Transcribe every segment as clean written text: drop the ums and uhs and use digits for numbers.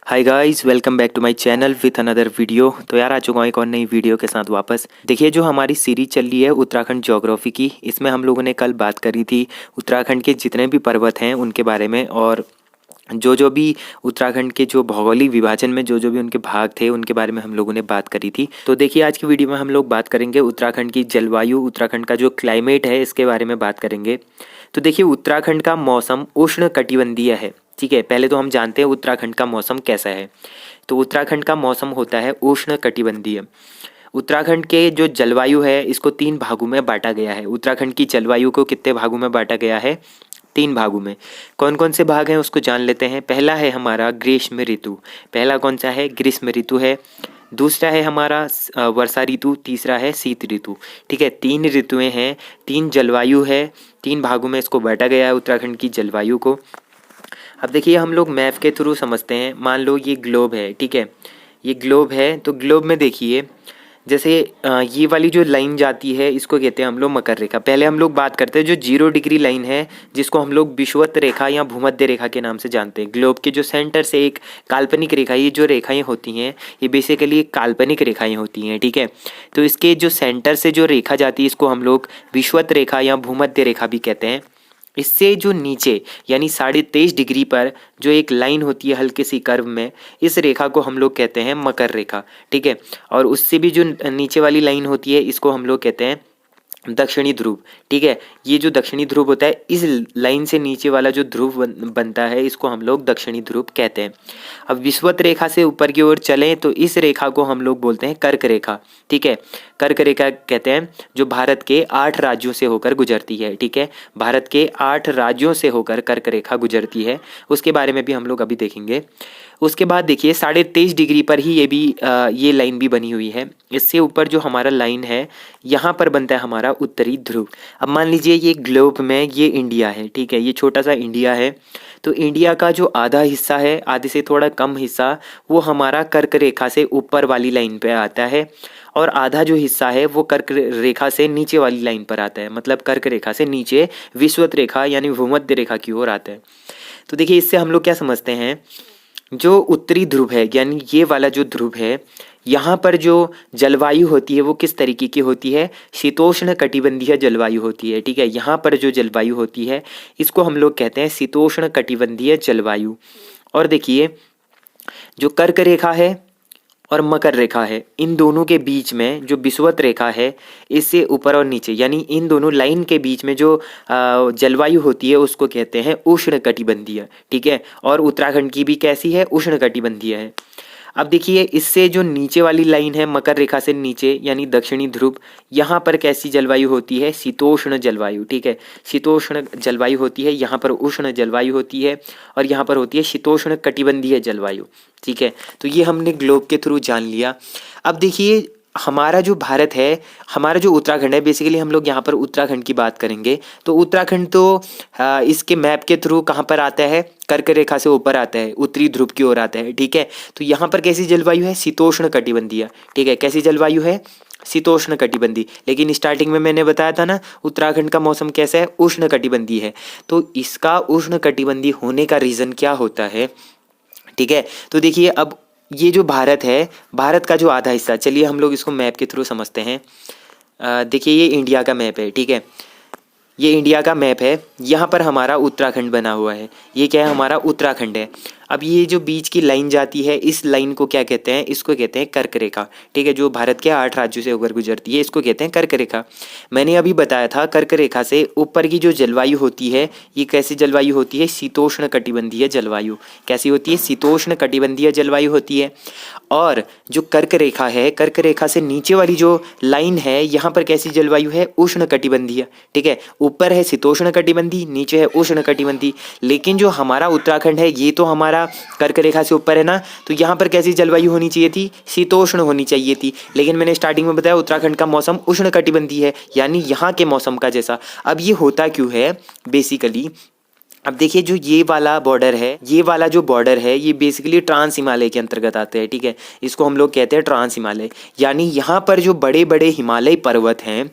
Hi guys, welcome back to my channel with another video. तो यार आ चुका हूँ एक और नई वीडियो के साथ वापस। देखिए, जो हमारी सीरीज चल रही है उत्तराखंड ज्योग्राफी की, इसमें हम लोगों ने कल बात करी थी उत्तराखंड के जितने भी पर्वत हैं उनके बारे में, और जो जो भी उत्तराखंड के जो भौगोलिक विभाजन में जो जो भी उनके भाग थे उनके बारे में हम लोगों ने बात करी थी। तो देखिए, आज की वीडियो में हम लोग बात करेंगे उत्तराखंड की जलवायु, उत्तराखंड का जो क्लाइमेट है इसके बारे में बात करेंगे। तो देखिए, उत्तराखंड का मौसम उष्ण कटिबंधीय है। ठीक है, पहले तो हम जानते हैं उत्तराखंड का मौसम कैसा है। तो उत्तराखंड का मौसम होता है उष्ण कटिबंधीय। उत्तराखंड के जो जलवायु है इसको 3 भागों में बांटा गया है। उत्तराखंड की जलवायु को कितने भागों में बांटा गया है? 3 भागों में। कौन कौन से भाग हैं उसको जान लेते हैं। पहला है हमारा ग्रीष्म ऋतु। पहला कौन सा है? ग्रीष्म ऋतु है। दूसरा है हमारा वर्षा ऋतु। तीसरा है शीत ऋतु। ठीक है, 3 ऋतुएं हैं, 3 जलवायु है, 3 भागों में इसको बांटा गया है उत्तराखंड की जलवायु को। अब देखिए, हम लोग मैप के थ्रू समझते हैं। मान लो ये ग्लोब है, ठीक है, ये ग्लोब है। तो ग्लोब में देखिए, जैसे ये वाली जो लाइन जाती है इसको कहते हैं हम लोग मकर रेखा। पहले हम लोग बात करते हैं जो 0 डिग्री लाइन है, जिसको हम लोग विषुवत रेखा या भूमध्य रेखा के नाम से जानते हैं। ग्लोब के जो सेंटर से एक काल्पनिक रेखा, ये जो रेखाएं होती हैं ये बेसिकली एक काल्पनिक रेखाएं होती हैं। ठीक है, तो इसके जो सेंटर से जो रेखा जाती है इसको हम लोग विषुवत रेखा या भूमध्य रेखा भी कहते हैं। इससे जो नीचे यानी 23.5 डिग्री पर जो एक लाइन होती है हल्की सी कर्व में, इस रेखा को हम लोग कहते हैं मकर रेखा। ठीक है, और उससे भी जो नीचे वाली लाइन होती है इसको हम लोग कहते हैं दक्षिणी ध्रुव। ठीक है, ये जो दक्षिणी ध्रुव होता है, इस लाइन से नीचे वाला जो ध्रुव बनता है इसको हम लोग दक्षिणी ध्रुव कहते हैं। अब विषुवत रेखा से ऊपर की ओर चलें तो इस रेखा को हम लोग बोलते हैं कर्क रेखा। ठीक है, कर्क रेखा कहते हैं, जो भारत के 8 राज्यों से होकर गुजरती है। ठीक है, भारत के 8 राज्यों से होकर कर्क रेखा गुजरती है, उसके बारे में भी हम लोग अभी देखेंगे। उसके बाद देखिए, 23.5 डिग्री पर ही ये लाइन भी बनी हुई है। इससे ऊपर जो हमारा लाइन है यहाँ पर बनता है हमारा उत्तरी ध्रुव। अब मान लीजिए ये ग्लोब में ये इंडिया है। ठीक है, ये छोटा सा इंडिया है। तो इंडिया का जो आधा हिस्सा है, आधे से थोड़ा कम हिस्सा, वो हमारा कर्क रेखा से ऊपर वाली लाइन पे आता है, और आधा जो हिस्सा है वो कर्क रेखा से नीचे वाली लाइन पर आता है। मतलब कर्क रेखा से नीचे विषुवत रेखा यानी भूमध्य रेखा की ओर आता है। तो देखिए, इससे हम लोग क्या समझते हैं, जो उत्तरी ध्रुव है यानी ये वाला जो ध्रुव है, यहाँ पर जो जलवायु होती है वो किस तरीके की होती है? शीतोष्ण कटिबंधीय जलवायु होती है। ठीक है, यहाँ पर जो जलवायु होती है इसको हम लोग कहते हैं शीतोष्ण कटिबंधीय जलवायु। और देखिए, जो कर्क रेखा है और मकर रेखा है, इन दोनों के बीच में जो विषुवत रेखा है, इससे ऊपर और नीचे यानी इन दोनों लाइन के बीच में जो जलवायु होती है उसको कहते हैं उष्ण कटिबंधीय। ठीक है, और उत्तराखंड की भी कैसी है? उष्ण कटिबंधीय है। अब देखिए, इससे जो नीचे वाली लाइन है मकर रेखा से नीचे यानी दक्षिणी ध्रुव, यहाँ पर कैसी जलवायु होती है? शीतोष्ण जलवायु। ठीक है, शीतोष्ण जलवायु होती है, यहाँ पर उष्ण जलवायु होती है, और यहाँ पर होती है शीतोष्ण कटिबंधीय जलवायु। ठीक है, तो ये हमने ग्लोब के थ्रू जान लिया। अब देखिए, हमारा जो भारत है, हमारा जो उत्तराखंड है, बेसिकली हम लोग यहाँ पर उत्तराखंड की बात करेंगे। तो उत्तराखंड तो इसके मैप के थ्रू कहाँ पर आता है? कर्क रेखा से ऊपर आता है, उत्तरी ध्रुव की ओर आता है। ठीक है, तो यहाँ पर कैसी जलवायु है? शीतोष्ण कटिबंधीय। ठीक है, कैसी जलवायु है? शीतोष्ण कटिबंधी। लेकिन स्टार्टिंग में मैंने बताया था ना, उत्तराखंड का मौसम कैसा है? उष्ण कटिबंधी है। तो इसका उष्ण कटिबंधी होने का रीज़न क्या होता है? ठीक है, तो देखिए, अब ये जो भारत है, भारत का जो आधा हिस्सा, चलिए हम लोग इसको मैप के थ्रू समझते हैं। देखिए, ये इंडिया का मैप है। ठीक है, ये इंडिया का मैप है, यहाँ पर हमारा उत्तराखंड बना हुआ है। ये क्या है? हमारा उत्तराखंड है। अब ये जो बीच की लाइन जाती है, इस लाइन को क्या कहते हैं? इसको कहते हैं कर्क रेखा। ठीक है, जो भारत के 8 राज्यों से होकर गुजरती है इसको कहते हैं कर्क रेखा। मैंने अभी बताया था, कर्क रेखा से ऊपर की जो जलवायु होती है ये कैसी जलवायु होती है? शीतोष्ण कटिबंधीय जलवायु। कैसी होती है? शीतोष्ण कटिबंधीय जलवायु होती है। और जो कर्क रेखा है, कर्क रेखा से नीचे वाली जो लाइन है, यहाँ पर कैसी जलवायु है? उष्ण कटिबंधीय। ठीक है, ऊपर है शीतोष्ण कटिबंधी, नीचे है उष्ण कटिबंधी। लेकिन जो हमारा उत्तराखंड है ये तो हमारा कर्क रेखा से ऊपर है ना, तो यहाँ पर कैसी जलवायु होनी चाहिए थी? शीतोष्ण होनी चाहिए थी। लेकिन मैंने स्टार्टिंग में बताया उत्तराखंड का मौसम उष्ण कटिबंधी है, यानी यहाँ के मौसम का जैसा। अब ये होता क्यों है? बेसिकली अब देखिए जो ये वाला बॉर्डर है, ये वाला जो बॉर्डर है ये बेसिकली ट्रांस हिमालय के अंतर्गत आते हैं, ठीक है। इसको हम लोग कहते हैं ट्रांस हिमालय। यानी यहाँ पर जो बड़े बड़े हिमालय पर्वत हैं,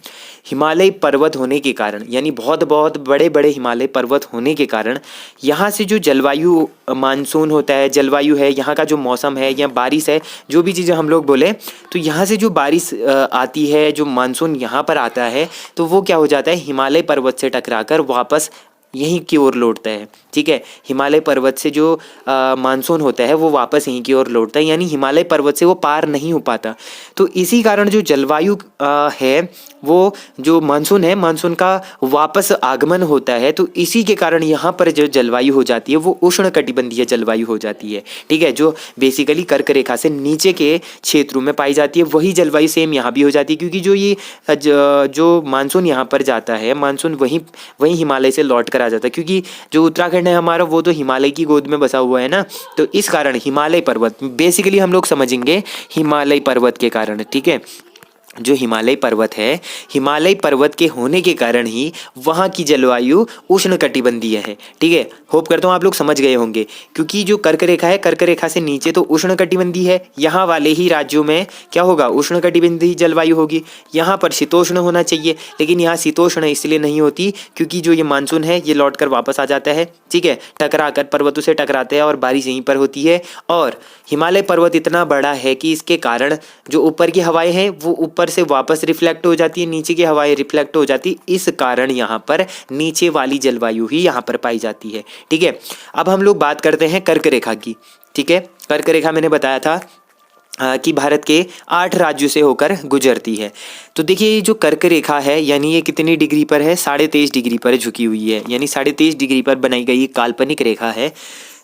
हिमालय पर्वत होने के कारण, यानी बहुत बहुत बड़े बड़े हिमालय पर्वत होने के कारण यहाँ से जो जलवायु मानसून होता है, जलवायु है, यहाँ का जो मौसम है या बारिश है, जो भी चीज़ें हम लोग बोले, तो यहाँ से जो बारिश आती है, जो मानसून यहाँ पर आता है, तो वो क्या हो जाता है, हिमालय पर्वत से टकराकर वापस यहीं की ओर लौटता है, ठीक है। हिमालय पर्वत से जो मानसून होता है वो वापस यहीं की ओर लौटता है, यानी हिमालय पर्वत से वो पार नहीं हो पाता। तो इसी कारण जो जलवायु है, वो जो मानसून है, मानसून का वापस आगमन होता है, तो इसी के कारण यहाँ पर जो जलवायु हो जाती है वो उष्णकटिबंधीय जलवायु हो जाती है, ठीक है। जो बेसिकली कर्क रेखा से नीचे के क्षेत्रों में पाई जाती है, वही जलवायु सेम यहाँ भी हो जाती है, क्योंकि जो ये जो मानसून यहाँ पर जाता है, मानसून वहीं हिमालय से लौट कर आ जाता है, क्योंकि जो उत्तराखंड है हमारा वो तो हिमालय की गोद में बसा हुआ है ना, तो इस कारण हिमालय पर्वत बेसिकली हम लोग समझेंगे हिमालय पर्वत के कारण, ठीक है। जो हिमालय पर्वत है, हिमालय पर्वत के होने के कारण ही वहाँ की जलवायु उष्णकटिबंधीय है, ठीक है। होप करता हूँ आप लोग समझ गए होंगे, क्योंकि जो कर्क रेखा है, कर्क रेखा से नीचे तो उष्णकटिबंधीय है, यहाँ वाले ही राज्यों में क्या होगा, उष्णकटिबंधीय जलवायु होगी। यहाँ पर शीतोष्ण होना चाहिए, लेकिन यहाँ शीतोष्ण इसलिए नहीं होती क्योंकि जो ये मानसून है ये लौट कर वापस आ जाता है, ठीक है, टकरा कर पर्वतों से टकराते हैं और बारिश यहीं पर होती है। और हिमालय पर्वत इतना बड़ा है कि इसके कारण जो ऊपर की हवाएं हैं वो ऊपर से वापस रिफ्लेक्ट हो जाती है, नीचे की हवाएं रिफ्लेक्ट हो जाती, इस कारण यहाँ पर नीचे वाली जलवायु ही यहाँ पर पाई जाती है, ठीक है। अब हम लोग बात करते हैं कर्क रेखा की, ठीक है। कर्क रेखा मैंने बताया था कि भारत के 8 राज्यों से होकर गुजरती है। तो देखिए ये जो कर्क रेखा है, यानी ये कितनी डिग्री पर है, 23.5 डिग्री पर झुकी हुई है, यानी 23.5 डिग्री पर बनाई गई काल्पनिक रेखा है।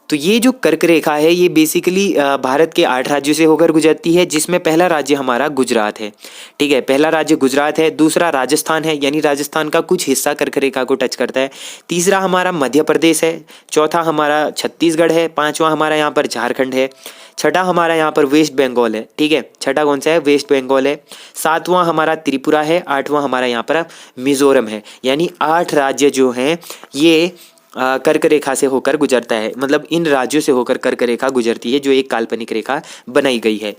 तो ये जो कर्क रेखा है ये बेसिकली भारत के 8 राज्यों से होकर गुजरती है, जिसमें पहला राज्य हमारा गुजरात है, ठीक है। पहला राज्य गुजरात है, दूसरा राजस्थान है, यानी राजस्थान का कुछ हिस्सा कर्क रेखा को टच करता है, तीसरा हमारा मध्य प्रदेश है, चौथा हमारा छत्तीसगढ़ है, पांचवा हमारा यहाँ पर झारखंड है, छठा हमारा यहाँ पर वेस्ट बंगाल है, ठीक है। छठा कौन सा है, वेस्ट बंगाल है। सातवां हमारा त्रिपुरा है, आठवां हमारा यहाँ पर मिजोरम है। यानी 8 राज्य जो हैं ये कर्क रेखा से होकर गुजरता है, मतलब इन राज्यों से होकर कर्क रेखा गुजरती है, जो एक काल्पनिक रेखा बनाई गई है।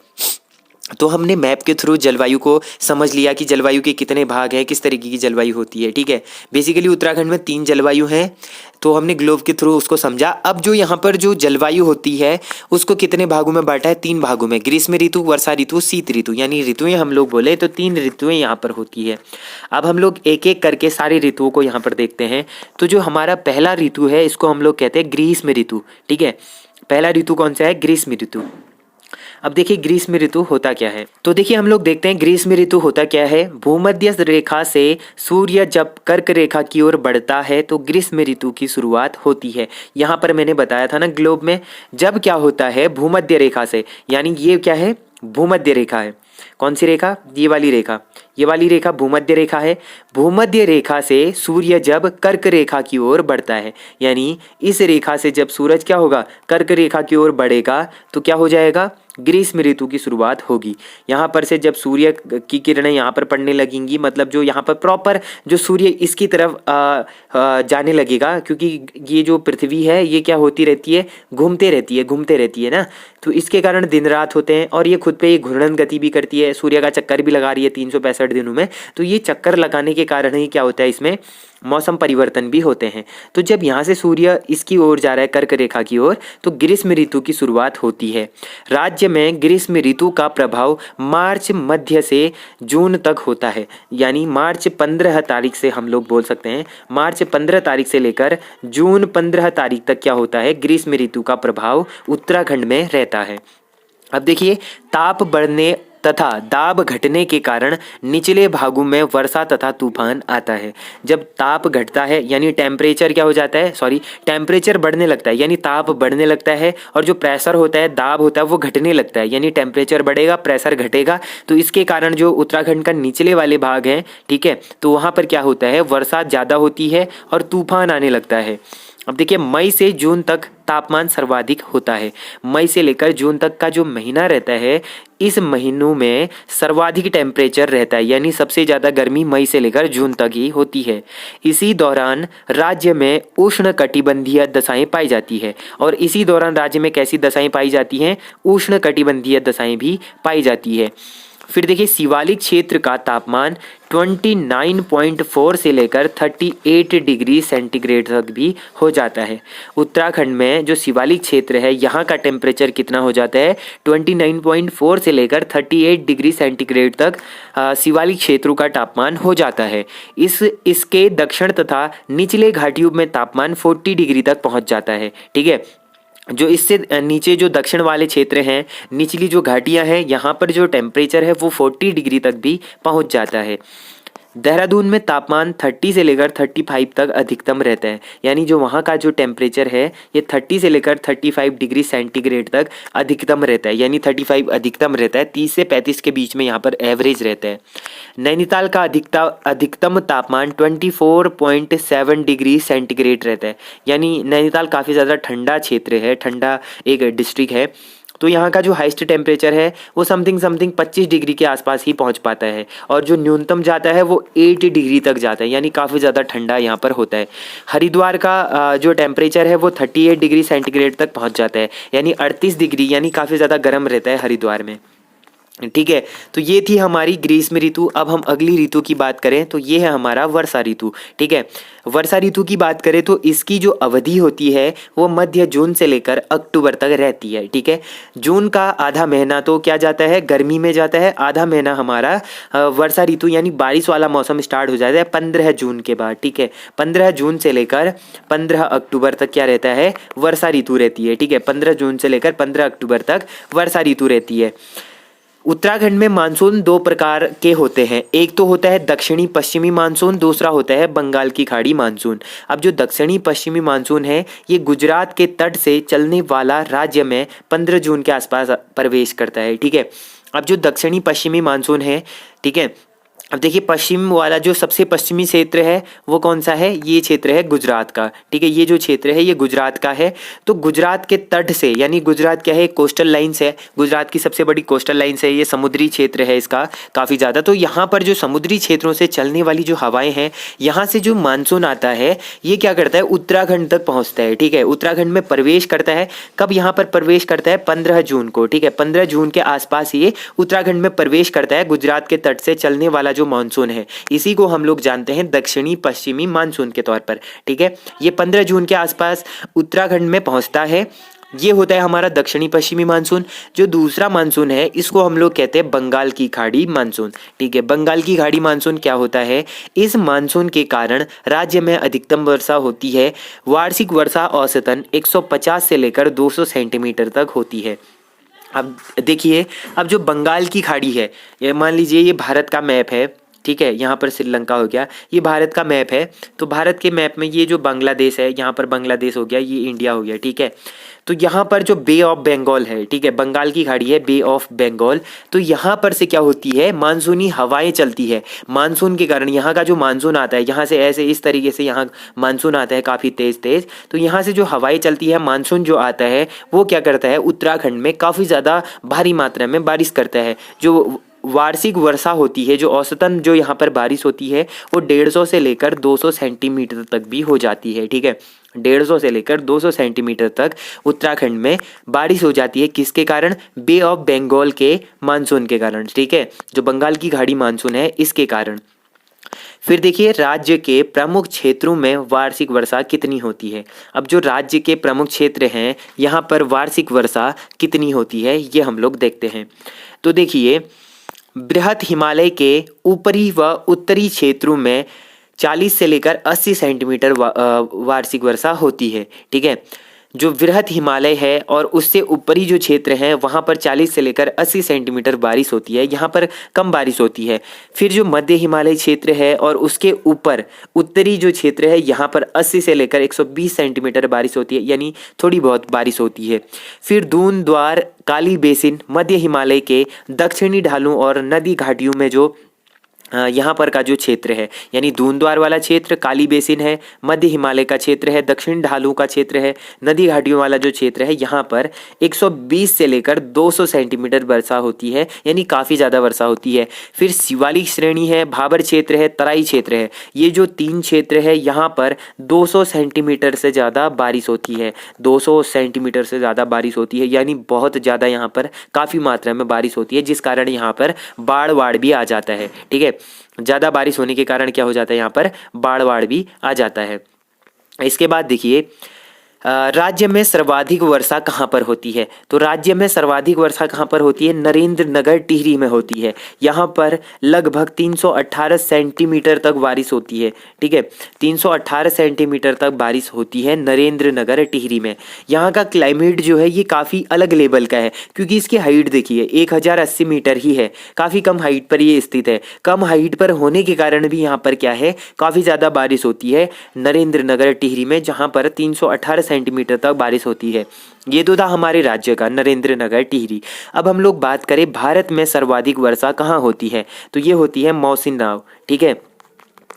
तो हमने मैप के थ्रू जलवायु को समझ लिया कि जलवायु के कितने भाग हैं, किस तरीके की जलवायु होती है, ठीक है। बेसिकली उत्तराखंड में 3 जलवायु हैं, तो हमने ग्लोब के थ्रू उसको समझा। अब जो यहाँ पर जो जलवायु होती है उसको कितने भागों में बांटा है, 3 भागों में, ग्रीष्म ऋतु, वर्षा ऋतु, शीत ऋतु, यानी ऋतुएं हम लोग बोले तो 3 ऋतुएं यहाँ पर होती है। अब हम लोग एक एक करके सारी ऋतुओं को यहाँ पर देखते हैं। तो जो हमारा पहला ऋतु है इसको हम लोग कहते हैं ग्रीष्म ऋतु, ठीक है। पहला ऋतु कौन सा है, ग्रीष्म ऋतु। अब देखिए ग्रीष्म ऋतु होता क्या है, तो देखिए हम लोग देखते हैं ग्रीष्म ऋतु होता क्या है। भूमध्य रेखा से सूर्य जब कर्क रेखा की ओर बढ़ता है तो ग्रीष्म ऋतु की शुरुआत होती है। यहाँ पर मैंने बताया था ना ग्लोब में, जब क्या होता है भूमध्य रेखा से, यानी ये क्या है, भूमध्य रेखा है। कौन सी रेखा, ये वाली रेखा, ये वाली रेखा भूमध्य रेखा है। भूमध्य रेखा से सूर्य जब कर्क रेखा की ओर बढ़ता है, यानी इस रेखा से जब सूरज क्या होगा, कर्क रेखा की ओर बढ़ेगा, तो क्या हो जाएगा, ग्रीष्म ऋतु की शुरुआत होगी। यहाँ पर से जब सूर्य की किरणें यहाँ पर पड़ने लगेंगी, मतलब जो यहाँ पर प्रॉपर जो सूर्य इसकी तरफ जाने लगेगा, क्योंकि ये जो पृथ्वी है ये क्या होती रहती है, घूमते रहती है ना, तो इसके कारण दिन रात होते हैं और ये खुद पे ये घूर्णन गति भी करती है, सूर्य का चक्कर भी लगा रही है 365 दिनों में। तो ये चक्कर लगाने के कारण ही क्या होता है, इसमें मौसम परिवर्तन भी होते हैं। तो जब यहाँ से सूर्य इसकी ओर जा रहा है कर्क रेखा की ओर, तो ग्रीष्म ऋतु की शुरुआत होती है। राज्य में ग्रीष्म ऋतु का प्रभाव मार्च मध्य से जून तक होता है, यानी मार्च 15 तारीख से हम लोग बोल सकते हैं, मार्च 15 तारीख से लेकर जून 15 तारीख तक क्या होता है, ग्रीष्म ऋतु का प्रभाव उत्तराखंड में रहता है। अब देखिए ताप बढ़ने तथा दाब घटने के कारण निचले भागों में वर्षा तथा तूफान आता है। जब ताप घटता है यानी टेम्परेचर क्या हो जाता है, टेम्परेचर बढ़ने लगता है, यानी ताप बढ़ने लगता है, और जो प्रेशर होता है, दाब होता है, वो घटने लगता है, यानी टेम्परेचर बढ़ेगा, प्रेशर घटेगा। तो इसके कारण जो उत्तराखंड का निचले वाले भाग हैं, ठीक है, तो वहाँ पर क्या होता है, वर्षा ज़्यादा होती है और तूफान आने लगता है। अब देखिए मई से जून तक तापमान सर्वाधिक होता है। मई से लेकर जून तक का जो महीना रहता है, इस महीनों में सर्वाधिक टेम्परेचर रहता है, यानी सबसे ज़्यादा गर्मी मई से लेकर जून तक ही होती है। इसी दौरान राज्य में उष्ण कटिबंधीय दशाएं पाई जाती है। और इसी दौरान राज्य में कैसी दशाएं पाई जाती हैं? उष्ण कटिबंधीय दशाएं भी पाई जाती है। फिर देखिए शिवालिक क्षेत्र का तापमान 29.4 से लेकर 38 डिग्री सेंटीग्रेड तक भी हो जाता है। उत्तराखंड में जो शिवालिक क्षेत्र है, यहाँ का टेम्परेचर कितना हो जाता है? 29.4 से लेकर 38 डिग्री सेंटीग्रेड तक शिवालिक क्षेत्रों का तापमान हो जाता है। इसके दक्षिण तथा निचले घाटियों में तापमान 40 डिग्री तक पहुँच जाता है। ठीक है, जो इससे नीचे जो दक्षिण वाले क्षेत्र हैं, निचली जो घाटियां हैं, यहाँ पर जो टेम्परेचर है वो 40 डिग्री तक भी पहुँच जाता है। देहरादून में तापमान 30 से लेकर 35 तक अधिकतम रहता है, यानी जो वहाँ का जो टेम्परेचर है ये 30 से लेकर 35 डिग्री सेंटीग्रेड तक अधिकतम रहता है, यानी 35 अधिकतम रहता है, 30 से 35 के बीच में यहाँ पर एवरेज रहता है। नैनीताल का अधिकतम तापमान 24.7 डिग्री सेंटीग्रेड रहता है, यानी नैनीताल काफ़ी ज़्यादा ठंडा क्षेत्र है, ठंडा एक डिस्ट्रिक्ट है। तो यहाँ का जो हाईएस्ट टेम्परेचर है वो समथिंग 25 डिग्री के आसपास ही पहुँच पाता है, और जो न्यूनतम जाता है वो 8 डिग्री तक जाता है, यानी काफ़ी ज़्यादा ठंडा यहाँ पर होता है। हरिद्वार का जो टेम्परेचर है वो 38 डिग्री सेंटीग्रेड तक पहुँच जाता है, यानी 38 डिग्री, यानी काफ़ी ज़्यादा गर्म रहता है हरिद्वार में। ठीक है, तो ये थी हमारी ग्रीष्म ऋतु। अब हम अगली ऋतु की बात करें तो ये है हमारा वर्षा ऋतु। ठीक है, वर्षा ऋतु की बात करें तो इसकी जो अवधि होती है वो मध्य जून से लेकर अक्टूबर तक रहती है। ठीक है, जून का आधा महीना तो क्या जाता है? गर्मी में जाता है। आधा महीना हमारा वर्षा ऋतु यानी बारिश वाला मौसम स्टार्ट हो जाता है 15 जून के बाद। ठीक है, 15 जून से लेकर 15 अक्टूबर तक क्या रहता है? वर्षा ऋतु रहती है। ठीक है, 15 जून से लेकर 15 अक्टूबर तक वर्षा ऋतु रहती है। उत्तराखंड में मानसून दो प्रकार के होते हैं, एक तो होता है दक्षिणी पश्चिमी मानसून, दूसरा होता है बंगाल की खाड़ी मानसून। अब जो दक्षिणी पश्चिमी मानसून है ये गुजरात के तट से चलने वाला राज्य में 15 जून के आसपास प्रवेश करता है। ठीक है, अब जो दक्षिणी पश्चिमी मानसून है, ठीक है, अब देखिए पश्चिम वाला जो सबसे पश्चिमी क्षेत्र है वो कौन सा है? ये क्षेत्र है गुजरात का। ठीक है, ये जो क्षेत्र है ये गुजरात का है। तो गुजरात के तट से, यानी गुजरात क्या है? कोस्टल लाइन्स है, गुजरात की सबसे बड़ी कोस्टल लाइन्स है, ये समुद्री क्षेत्र है इसका काफ़ी ज़्यादा। तो यहाँ पर जो समुद्री क्षेत्रों से चलने वाली जो हवाएं हैं, यहाँ से जो मानसून आता है ये क्या करता है? उत्तराखंड तक पहुँचता है। ठीक है, उत्तराखंड में प्रवेश करता है। कब यहाँ पर प्रवेश करता है? 15 जून को। ठीक है, 15 जून के आसपास ये उत्तराखंड में प्रवेश करता है, गुजरात के तट से चलने वाला जो मानसून है इसी को हम लोग जानते हैं दक्षिणी पश्चिमी मानसून के तौर पर। ठीक है, ये 15 जून के आसपास उत्तराखंड में पहुंचता है। ये होता है हमारा दक्षिणी पश्चिमी मानसून। जो दूसरा मानसून है इसको हम लोग कहते हैं बंगाल की खाड़ी मानसून। ठीक है, बंगाल की खाड़ी मानसून क्या होता है? इस मानसून के कारण राज्य में अधिकतम वर्षा होती है। वार्षिक वर्षा औसतन 150 से लेकर 200 सेंटीमीटर तक होती है। अब देखिए, अब जो बंगाल की खाड़ी है, ये मान लीजिए ये भारत का मैप है। ठीक है, यहाँ पर श्रीलंका हो गया, ये भारत का मैप है। तो भारत के मैप में ये जो बांग्लादेश है, यहाँ पर बांग्लादेश हो गया, ये इंडिया हो गया। ठीक है, तो यहाँ पर जो बे ऑफ बंगाल है, ठीक है, बंगाल की खाड़ी है, बे ऑफ बंगाल, तो यहाँ पर से क्या होती है? मानसूनी हवाएं चलती है। मानसून के कारण यहाँ का जो मानसून आता है, यहाँ से ऐसे इस तरीके से यहाँ मानसून आता है काफ़ी तेज़ तेज़। तो यहाँ से जो हवाएं चलती है, मानसून जो आता है वो क्या करता है? उत्तराखंड में काफ़ी ज़्यादा भारी मात्रा में बारिश करता है। जो वार्षिक वर्षा होती है, जो औसतन जो यहाँ पर बारिश होती है वो 150 से लेकर 200 सेंटीमीटर तक भी हो जाती है। ठीक है, 150 से लेकर 200 सेंटीमीटर तक उत्तराखंड में बारिश हो जाती है। किसके कारण? बे ऑफ बंगाल के मानसून के कारण। ठीक है, जो बंगाल की खाड़ी मानसून है इसके कारण। फिर देखिए राज्य के प्रमुख क्षेत्रों में वार्षिक वर्षा कितनी होती है। अब जो राज्य के प्रमुख क्षेत्र हैं यहाँ पर वार्षिक वर्षा कितनी होती है ये हम लोग देखते हैं। तो देखिए, बृहद हिमालय के ऊपरी व उत्तरी क्षेत्रों में 40 से लेकर 80 सेंटीमीटर वार्षिक वर्षा होती है। ठीक है, जो वृहद हिमालय है और उससे ऊपरी जो क्षेत्र हैं वहाँ पर 40 से लेकर 80 सेंटीमीटर बारिश होती है, यहाँ पर कम बारिश होती है। फिर जो मध्य हिमालय क्षेत्र है और उसके ऊपर उत्तरी जो क्षेत्र है यहाँ पर 80 से लेकर 120 सेंटीमीटर बारिश होती है, यानी थोड़ी बहुत बारिश होती है। फिर दून, द्वार, काली बेसिन, मध्य हिमालय के दक्षिणी ढालों और नदी घाटियों में जो यहाँ पर का जो क्षेत्र है यानी धूंधवार वाला क्षेत्र काली बेसिन है, मध्य हिमालय का क्षेत्र है, दक्षिण ढालू का क्षेत्र है, नदी घाटियों वाला जो क्षेत्र है यहाँ पर 120 से लेकर 200 सेंटीमीटर वर्षा होती है, यानी काफ़ी ज़्यादा वर्षा होती है। फिर शिवालिक श्रेणी है, भाबर क्षेत्र है, तराई क्षेत्र है, ये जो 3 क्षेत्र है यहाँ पर 200 सेंटीमीटर से ज़्यादा बारिश होती है, 200 सेंटीमीटर से ज़्यादा बारिश होती है, यानी बहुत ज़्यादा यहाँ पर काफ़ी मात्रा में बारिश होती है, जिस कारण यहाँ पर बाढ़ भी आ जाता है। ठीक है, ज़्यादा बारिश होने के कारण क्या हो जाता है, यहाँ पर बाढ़ भी आ जाता है। इसके बाद देखिए राज्य में सर्वाधिक वर्षा कहाँ पर होती है, तो राज्य में सर्वाधिक वर्षा कहाँ पर होती है, नरेंद्र नगर टिहरी में होती है। यहाँ पर लगभग 318 सेंटीमीटर तक बारिश होती है। ठीक है, 318 सेंटीमीटर तक बारिश होती है नरेंद्र नगर टिहरी में। यहाँ का क्लाइमेट जो है ये काफ़ी अलग लेवल का है, क्योंकि इसकी हाइट देखिए 1080 मीटर ही है, काफ़ी कम हाइट पर ये स्थित है। कम हाइट पर होने के कारण भी यहाँ पर क्या है, काफ़ी ज़्यादा बारिश होती है नरेंद्र नगर टिहरी में, जहाँ पर 318 सेंटीमीटर तक बारिश होती है। ये तो था हमारे राज्य का नरेंद्र नगर टिहरी। अब हम लोग बात करें भारत में सर्वाधिक वर्षा कहाँ होती है, तो ये होती है मौसिनराम। ठीक है,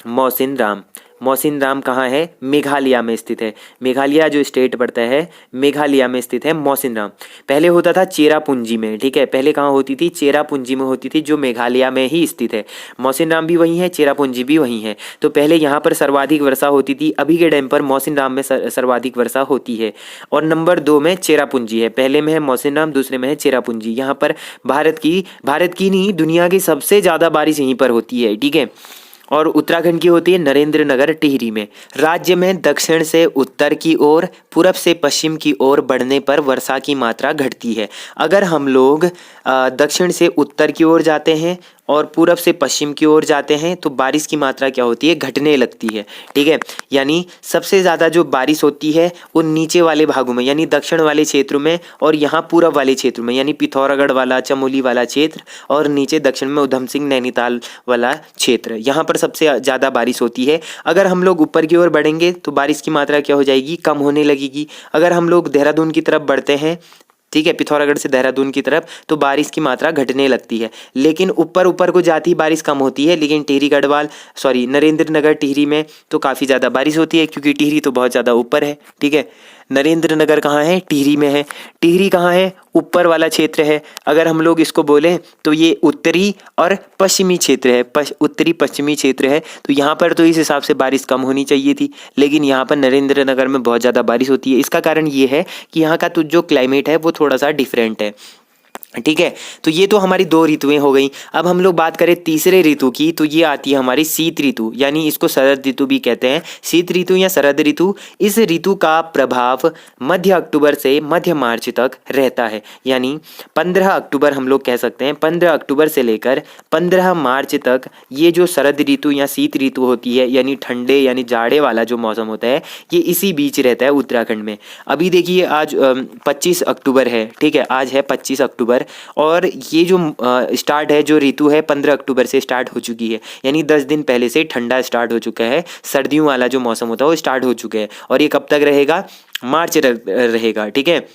मौसिनराम। मौसिनराम कहाँ है, मेघालय में स्थित है। मेघालय जो स्टेट पड़ता है मेघालय में स्थित है मौसिनराम। पहले होता था चेरापूंजी में। ठीक है, पहले कहाँ होती थी, चेरापूंजी में होती थी, जो मेघालय में ही स्थित है। मौसिनराम भी वही है, चेरापूंजी भी वही है। तो पहले यहाँ पर सर्वाधिक वर्षा होती थी, अभी के टाइम पर मौसिनराम में सर्वाधिक वर्षा होती है। और नंबर 2 में चेरापूंजी है, पहले में है मौसिनराम, दूसरे में है चेरापूंजी। यहाँ पर भारत की नहीं दुनिया की सबसे ज़्यादा बारिश यहीं पर होती है। ठीक है, और उत्तराखंड की होती है नरेंद्र नगर टिहरी में। राज्य में दक्षिण से उत्तर की ओर, पूरब से पश्चिम की ओर बढ़ने पर वर्षा की मात्रा घटती है। अगर हम लोग दक्षिण से उत्तर की ओर जाते हैं और पूरब से पश्चिम की ओर जाते हैं तो बारिश की मात्रा क्या होती है, घटने लगती है। ठीक है, यानी सबसे ज़्यादा जो बारिश होती है वो नीचे वाले भागों में, यानी दक्षिण वाले क्षेत्र में, और यहाँ पूरब वाले क्षेत्र में, यानी पिथौरागढ़ वाला, चमोली वाला क्षेत्र, और नीचे दक्षिण में उधम सिंह नैनीताल वाला क्षेत्र, यहाँ पर सबसे ज़्यादा बारिश होती है। अगर हम लोग ऊपर की ओर बढ़ेंगे तो बारिश की मात्रा क्या हो जाएगी, कम होने लगेगी। अगर हम लोग देहरादून की तरफ बढ़ते हैं, ठीक है, पिथौरागढ़ से देहरादून की तरफ, तो बारिश की मात्रा घटने लगती है। लेकिन ऊपर को जाती बारिश कम होती है, लेकिन टिहरी गढ़वाल नरेंद्र नगर टिहरी में तो काफ़ी ज़्यादा बारिश होती है, क्योंकि टिहरी तो बहुत ज़्यादा ऊपर है। ठीक है, नरेंद्र नगर कहाँ है, टिहरी में है। टिहरी कहाँ है, ऊपर वाला क्षेत्र है। अगर हम लोग इसको बोलें तो ये उत्तरी और पश्चिमी क्षेत्र है, उत्तरी पश्चिमी क्षेत्र है। तो यहाँ पर तो इस हिसाब से बारिश कम होनी चाहिए थी, लेकिन यहाँ पर नरेंद्र नगर में बहुत ज़्यादा बारिश होती है। इसका कारण ये है कि यहाँ का तो जो क्लाइमेट है वो थोड़ा सा डिफरेंट है। ठीक है, तो ये तो हमारी 2 ऋतुएं हो गई। अब हम लोग बात करें तीसरे ऋतु की, तो ये आती है हमारी शीत ऋतु, यानी इसको शरद ऋतु भी कहते हैं। शीत ऋतु या शरद ऋतु, इस ऋतु का प्रभाव मध्य अक्टूबर से मध्य मार्च तक रहता है, यानी 15 अक्टूबर हम लोग कह सकते हैं। 15 अक्टूबर से लेकर 15 मार्च तक ये जो शरद ऋतु या शीत ऋतु होती है, यानी ठंडे यानी जाड़े वाला जो मौसम होता है, ये इसी बीच रहता है उत्तराखंड में। अभी देखिए आज 25 अक्टूबर है। ठीक है, आज है 25 अक्टूबर, और ये जो स्टार्ट है, जो ऋतु है 15 अक्टूबर से स्टार्ट हो चुकी है, यानी 10 दिन पहले से ठंडा स्टार्ट हो चुका है। सर्दियों वाला जो मौसम होता है वो स्टार्ट हो चुका है, और ये कब तक रहेगा, मार्च रहेगा। ठीक है,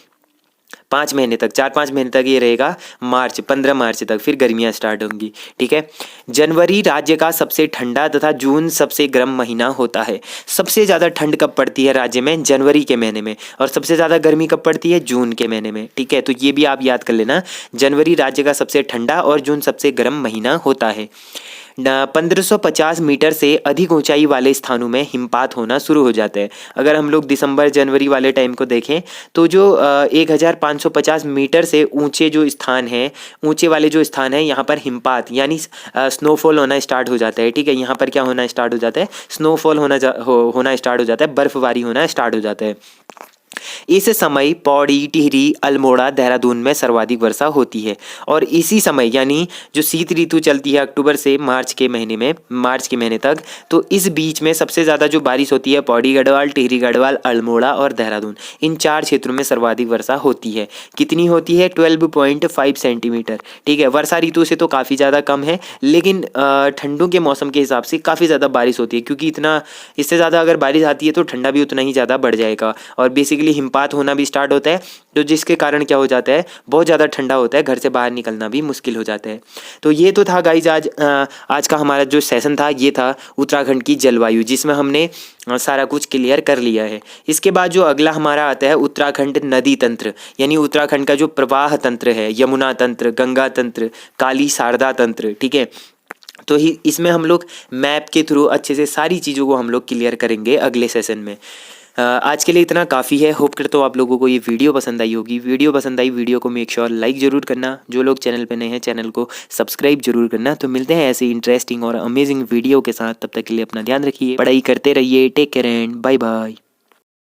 5 महीने तक, 4-5 महीने तक ये रहेगा, 15 मार्च तक, फिर गर्मियाँ स्टार्ट होंगी। ठीक है, जनवरी राज्य का सबसे ठंडा तथा जून सबसे गर्म महीना होता है। सबसे ज़्यादा ठंड कब पड़ती है राज्य में, जनवरी के महीने में, और सबसे ज़्यादा गर्मी कब पड़ती है, जून के महीने में। ठीक है, तो ये भी आप याद कर लेना, जनवरी राज्य का सबसे ठंडा और जून सबसे गर्म महीना होता है। 1550 मीटर से अधिक ऊंचाई वाले स्थानों में हिमपात होना शुरू हो जाते हैं। अगर हम लोग दिसंबर जनवरी वाले टाइम को देखें तो जो 1550 मीटर से ऊंचे जो स्थान हैं, ऊंचे वाले जो स्थान हैं, यहाँ पर हिमपात यानी स्नोफॉल होना स्टार्ट हो जाता है। ठीक है, यहाँ पर क्या होना स्टार्ट हो जाता है, स्नोफॉल होना स्टार्ट हो जाता है, बर्फबारी होना स्टार्ट हो जाता है। इस समय पौड़ी, टिहरी, अल्मोड़ा, देहरादून में सर्वाधिक वर्षा होती है। और इसी समय यानी जो शीत ऋतु चलती है अक्टूबर से मार्च के महीने तक, तो इस बीच में सबसे ज़्यादा जो बारिश होती है पौड़ी गढ़वाल, टिहरी गढ़वाल, अल्मोड़ा और देहरादून, इन 4 क्षेत्रों में सर्वाधिक वर्षा होती है। कितनी होती है, 12.5 सेंटीमीटर। ठीक है, वर्षा ऋतु से तो काफ़ी ज़्यादा कम है, लेकिन ठंडों के मौसम के हिसाब से काफ़ी ज़्यादा बारिश होती है, क्योंकि इससे ज़्यादा अगर बारिश आती है तो ठंडा भी उतना ही ज़्यादा बढ़ जाएगा। और बेसिकली बेसिकली हिमपात होना भी स्टार्ट होता है, तो जिसके कारण क्या हो जाता है, बहुत ज़्यादा ठंडा होता है, घर से बाहर निकलना भी मुश्किल हो जाता है। तो ये तो था गाइज आज का हमारा जो सेशन था, ये था उत्तराखंड की जलवायु, जिसमें हमने सारा कुछ क्लियर कर लिया है। इसके बाद जो अगला हमारा आता है उत्तराखंड नदी तंत्र, यानी उत्तराखंड का जो प्रवाह तंत्र है, यमुना तंत्र, गंगा तंत्र, काली शारदा तंत्र, ठीक है। तो इसमें हम लोग मैप के थ्रू अच्छे से सारी चीज़ों को हम लोग क्लियर करेंगे अगले सेशन में। आज के लिए इतना काफ़ी है। होप करता हूँ आप लोगों को ये वीडियो पसंद आई होगी। वीडियो पसंद आई, वीडियो को मेक श्योर लाइक ज़रूर करना। जो लोग चैनल पे नए हैं, चैनल को सब्सक्राइब जरूर करना। तो मिलते हैं ऐसे इंटरेस्टिंग और अमेजिंग वीडियो के साथ। तब तक के लिए अपना ध्यान रखिए, पढ़ाई करते रहिए। Take care and bye bye.